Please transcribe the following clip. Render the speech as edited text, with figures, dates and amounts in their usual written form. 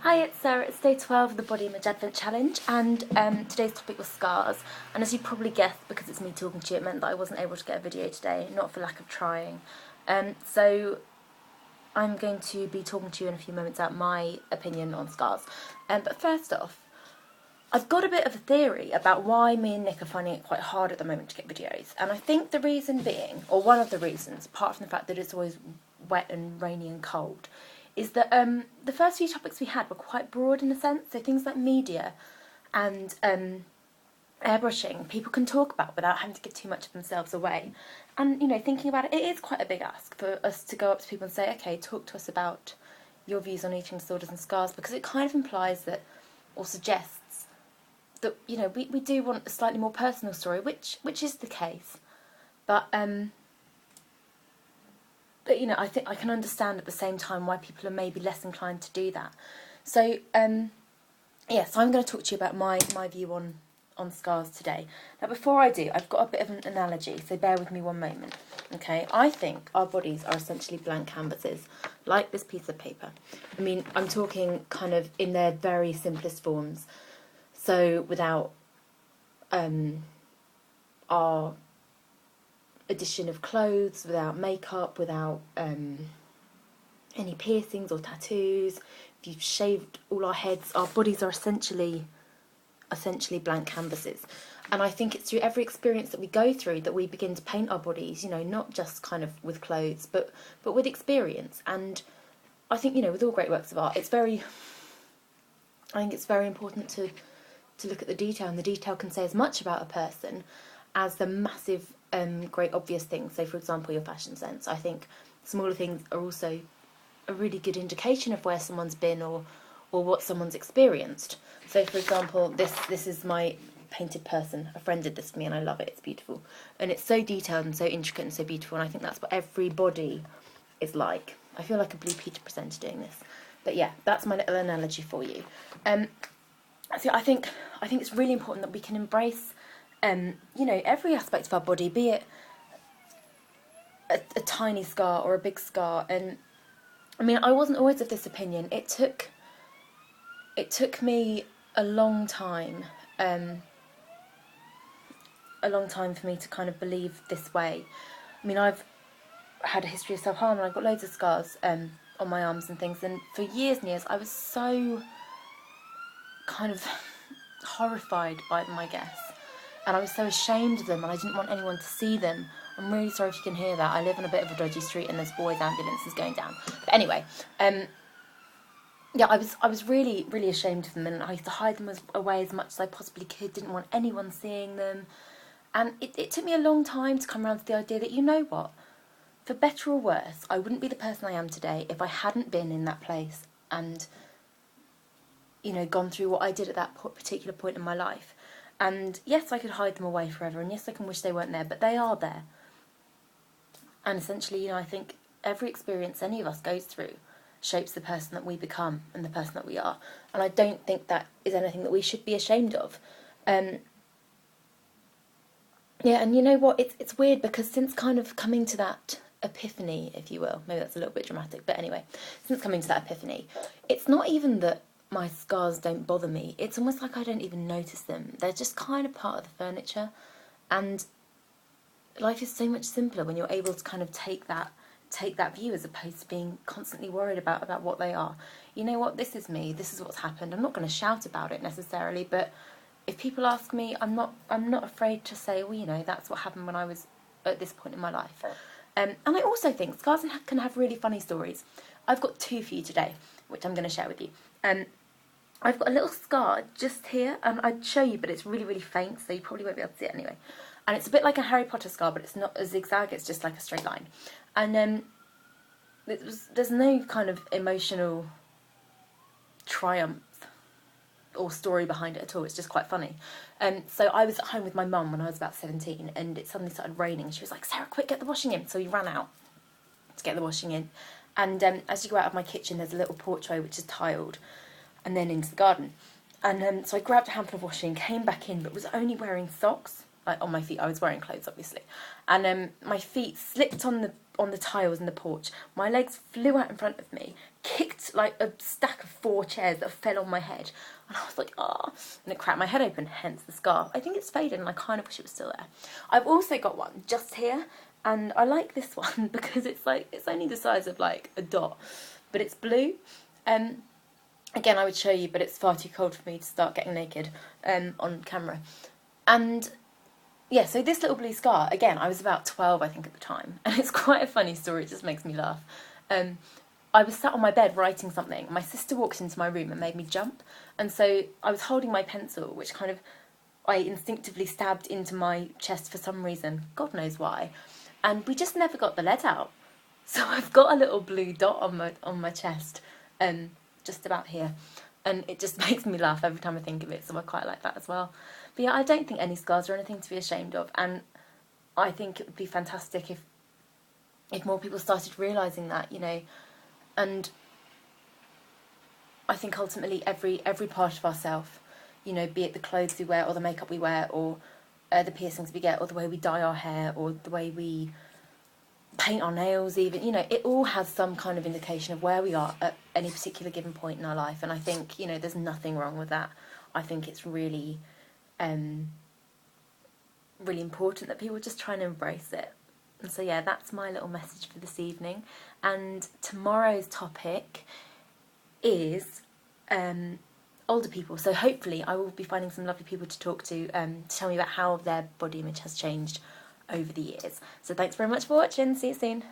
Hi, it's Sarah. It's day 12 of the Body Image Advent Challenge, and today's topic was scars. And as you probably guessed, because it's me talking to you, it meant that I wasn't able to get a video today, not for lack of trying. So I'm going to be talking to you in a few moments about my opinion on scars. But first off, I've got a bit of a theory about why me and Nick are finding it quite hard at the moment to get videos. And I think the reason being, or one of the reasons, apart from the fact that it's always wet and rainy and cold, is that the first few topics we had were quite broad in a sense. So things like media and airbrushing, people can talk about without having to give too much of themselves away. And, you know, thinking about it, it is quite a big ask for us to go up to people and say, okay, talk to us about your views on eating disorders and scars, because it kind of implies that, or suggests that, you know, we do want a slightly more personal story, which is the case. But you know, I think I can understand at the same time why people are maybe less inclined to do that. So, yeah, so I'm going to talk to you about my view on scars today. Now, before I do, I've got a bit of an analogy, so bear with me one moment. Okay, I think our bodies are essentially blank canvases, like this piece of paper. I mean, I'm talking kind of in their very simplest forms. So without our addition of clothes, without makeup, without any piercings or tattoos, if you've shaved all our heads, our bodies are essentially blank canvases. And I think it's through every experience that we go through that we begin to paint our bodies, you know, not just kind of with clothes, but with experience. And I think, you know, with all great works of art, I think it's very important to look at the detail, and the detail can say as much about a person as the massive, great obvious things. So, for example, your fashion sense. I think smaller things are also a really good indication of where someone's been or what someone's experienced. So, for example, this is my painted person. A friend did this for me, and I love it. It's beautiful, and it's so detailed and so intricate and so beautiful. And I think that's what every body is like. I feel like a Blue Peter presenter doing this, but yeah, that's my little analogy for you. So I think it's really important that we can embrace, you know, every aspect of our body, be it a tiny scar or a big scar. And I mean, I wasn't always of this opinion. It took me a long time for me to kind of believe this way. I mean, I've had a history of self-harm, and I've got loads of scars on my arms and things. And for years and years, I was so kind of horrified by them, I guess. And I was so ashamed of them, and I didn't want anyone to see them. I'm really sorry if you can hear that. I live on a bit of a dodgy street, and there's always ambulances going down. But anyway, yeah, I was really, really ashamed of them, and I used to hide them away as much as I possibly could. Didn't want anyone seeing them. And it took me a long time to come around to the idea that, you know what, for better or worse, I wouldn't be the person I am today if I hadn't been in that place and, you know, gone through what I did at that particular point in my life. And yes, I could hide them away forever, and yes, I can wish they weren't there, but they are there. And essentially, you know, I think every experience any of us goes through shapes the person that we become and the person that we are. And I don't think that is anything that we should be ashamed of. Yeah, and you know what, it's weird, because since kind of coming to that epiphany, if you will, maybe that's a little bit dramatic, but anyway, since coming to that epiphany, it's not even that my scars don't bother me. It's almost like I don't even notice them. They're just kind of part of the furniture. And life is so much simpler when you're able to kind of take that view, as opposed to being constantly worried about what they are. You know what, this is me, this is what's happened. I'm not going to shout about it necessarily, but if people ask me, I'm not afraid to say, well, you know, that's what happened when I was at this point in my life. And I also think scars can have really funny stories. I've got two for you today, which I'm going to share with you. I've got a little scar just here, and I'd show you, but it's really, really faint, so you probably won't be able to see it anyway. And it's a bit like a Harry Potter scar, but it's not a zigzag, it's just like a straight line. And there's no kind of emotional triumph or story behind it at all. It's just quite funny. So I was at home with my mum when I was about 17, and it suddenly started raining. She was like, Sarah, quick, get the washing in. So we ran out to get the washing in. And as you go out of my kitchen, there's a little porchway which is tiled, and then into the garden. And so I grabbed a handful of washing, came back in, but was only wearing socks, like on my feet. I was wearing clothes, obviously. And my feet slipped on on the tiles in the porch. My legs flew out in front of me, kicked like a stack of 4 chairs that fell on my head. And I was like, ah, and it cracked my head open, hence the scar. I think it's faded and I kind of wish it was still there. I've also got one just here, and I like this one because it's only the size of like a dot, but it's blue. Again, I would show you, but it's far too cold for me to start getting naked on camera. And yeah, so this little blue scar, again, I was about 12, I think, at the time. And it's quite a funny story, it just makes me laugh. I was sat on my bed writing something. My sister walked into my room and made me jump. And so I was holding my pencil, which kind of I instinctively stabbed into my chest for some reason. God knows why. And we just never got the lead out. So I've got a little blue dot on my chest, just about here. And it just makes me laugh every time I think of it, so I quite like that as well. But yeah, I don't think any scars are anything to be ashamed of, and I think it would be fantastic if more people started realising that, you know. And I think ultimately every part of ourselves, you know, be it the clothes we wear or the makeup we wear or the piercings we get or the way we dye our hair or the way we paint our nails even, you know, it all has some kind of indication of where we are at any particular given point in our life. And I think, you know, there's nothing wrong with that. I think it's really really important that people just try and embrace it. And so yeah, that's my little message for this evening. And tomorrow's topic is older people. So hopefully I will be finding some lovely people to talk to tell me about how their body image has changed over the years. So thanks very much for watching. See you soon.